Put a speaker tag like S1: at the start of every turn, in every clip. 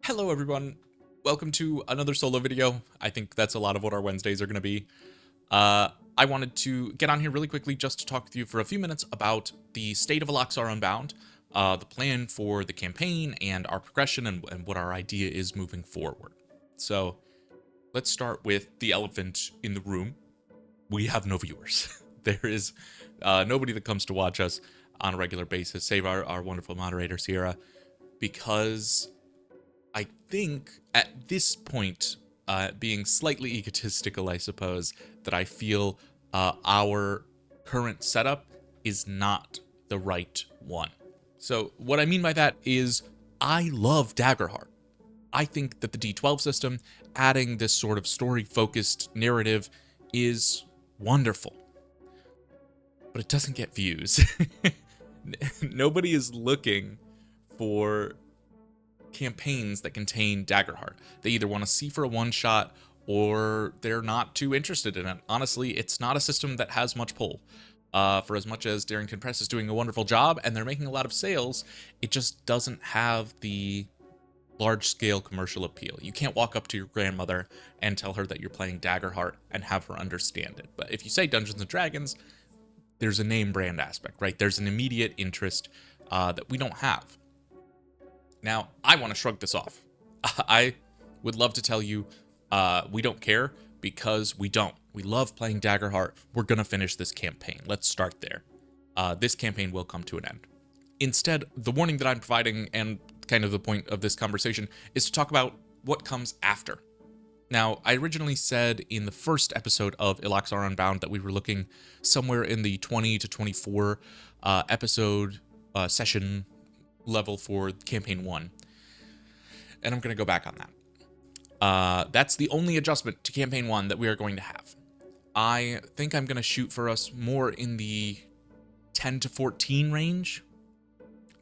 S1: Hello everyone, welcome to another solo video. I think that's a lot of what our Wednesdays are going to be. I wanted to get on here really quickly just to talk with you for a few minutes about the state of Eloxar Unbound, the plan for the campaign and our progression and what our idea is moving forward. So let's start with the elephant in the room. We have no viewers. There is nobody that comes to watch us on a regular basis, save our wonderful moderator, Sierra, because I think at this point, being slightly egotistical, I suppose, that I feel our current setup is not the right one. So what I mean by that is I love Daggerheart. I think that the D12 system, adding this sort of story-focused narrative, is wonderful. But it doesn't get views. Nobody is looking for campaigns that contain Daggerheart. They either want to see for a one-shot or they're not too interested in it. Honestly, it's not a system that has much pull. For as much as Darrington Press is doing a wonderful job and they're making a lot of sales, it just doesn't have the large-scale commercial appeal. You can't walk up to your grandmother and tell her that you're playing Daggerheart and have her understand it. But if you say Dungeons & Dragons, there's a name brand aspect, right? There's an immediate interest that we don't have. Now, I want to shrug this off. I would love to tell you we don't care, because we don't. We love playing Daggerheart. We're going to finish this campaign. Let's start there. This campaign will come to an end. Instead, the warning that I'm providing, and kind of the point of this conversation, is to talk about what comes after. Now, I originally said in the first episode of Eloxar Unbound that we were looking somewhere in the 20 to 24 episode session level for campaign 1, and I'm going to go back on that. That's the only adjustment to campaign 1 that we are going to have. I think I'm going to shoot for us more in the 10 to 14 range.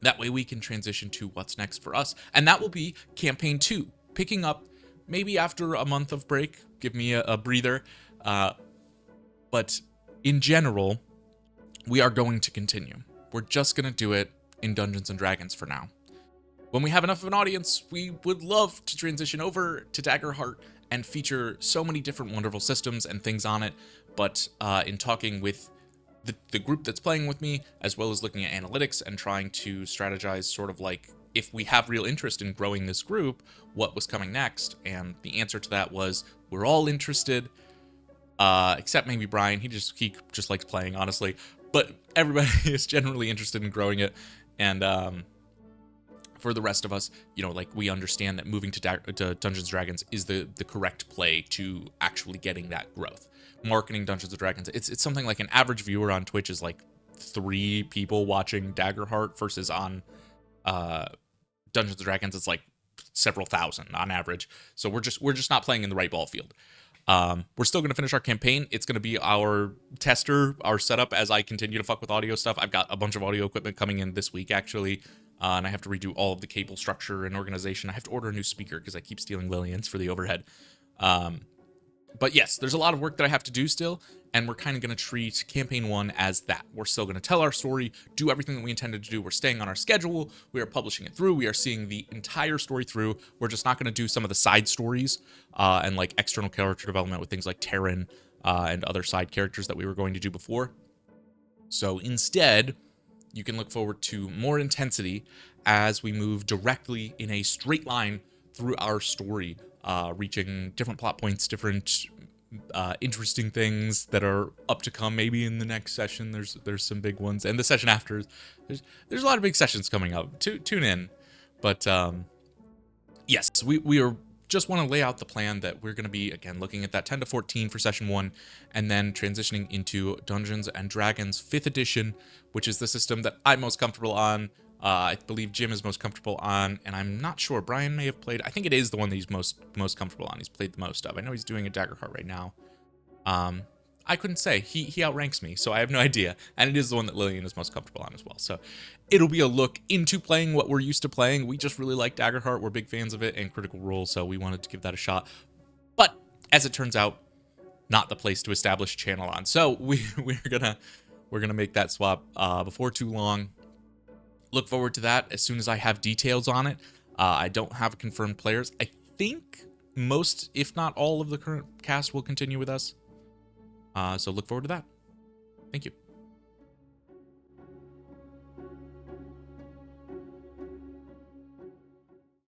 S1: That way we can transition to what's next for us, and that will be campaign 2, picking up maybe after a month of break. Give me a breather, but in general, we are going to continue. We're just going to do it in Dungeons & Dragons for now. When we have enough of an audience, we would love to transition over to Daggerheart and feature so many different wonderful systems and things on it, but in talking with the group that's playing with me, as well as looking at analytics and trying to strategize sort of like, if we have real interest in growing this group, what was coming next? And the answer to that was, we're all interested, except maybe Brian. He just likes playing, honestly. But everybody is generally interested in growing it. And for the rest of us, like, we understand that moving to Dungeons & Dragons is the correct play to actually getting that growth. Marketing Dungeons & Dragons, it's something like an average viewer on Twitch is like 3 people watching Daggerheart versus on Dungeons & Dragons, it's like several thousand on average. So we're just not playing in the right ball field. We're still going to finish our campaign. It's going to be our tester, our setup, as I continue to fuck with audio stuff. I've got a bunch of audio equipment coming in this week, actually, and I have to redo all of the cable structure and organization. I have to order a new speaker because I keep stealing Lillian's for the overhead. But yes, there's a lot of work that I have to do still, and we're kind of going to treat campaign 1 as that. We're still going to tell our story, do everything that we intended to do. We're staying on our schedule. We are publishing it through. We are seeing the entire story through. We're just not going to do some of the side stories and like external character development with things like Terran and other side characters that we were going to do before. So instead, you can look forward to more intensity as we move directly in a straight line through our story, reaching different plot points, different interesting things that are up to come. Maybe in the next session, there's some big ones, and the session after, there's a lot of big sessions coming up. Tune in, but yes, we are just want to lay out the plan that we're going to be, again, looking at that 10 to 14 for session 1, and then transitioning into Dungeons & Dragons 5th edition, which is the system that I'm most comfortable on. I believe Jim is most comfortable on, and I'm not sure. Brian may have played. I think it is the one that he's most comfortable on. He's played the most of. I know he's doing a Daggerheart right now. I couldn't say. He outranks me, so I have no idea. And it is the one that Lillian is most comfortable on as well. So it'll be a look into playing what we're used to playing. We just really like Daggerheart. We're big fans of it and Critical Role, so we wanted to give that a shot. But as it turns out, not the place to establish a channel on. So we're gonna make that swap before too long. Look forward to that as soon as I have details on it. I don't have confirmed players. I think most, if not all, of the current cast will continue with us. So look forward to that. Thank you.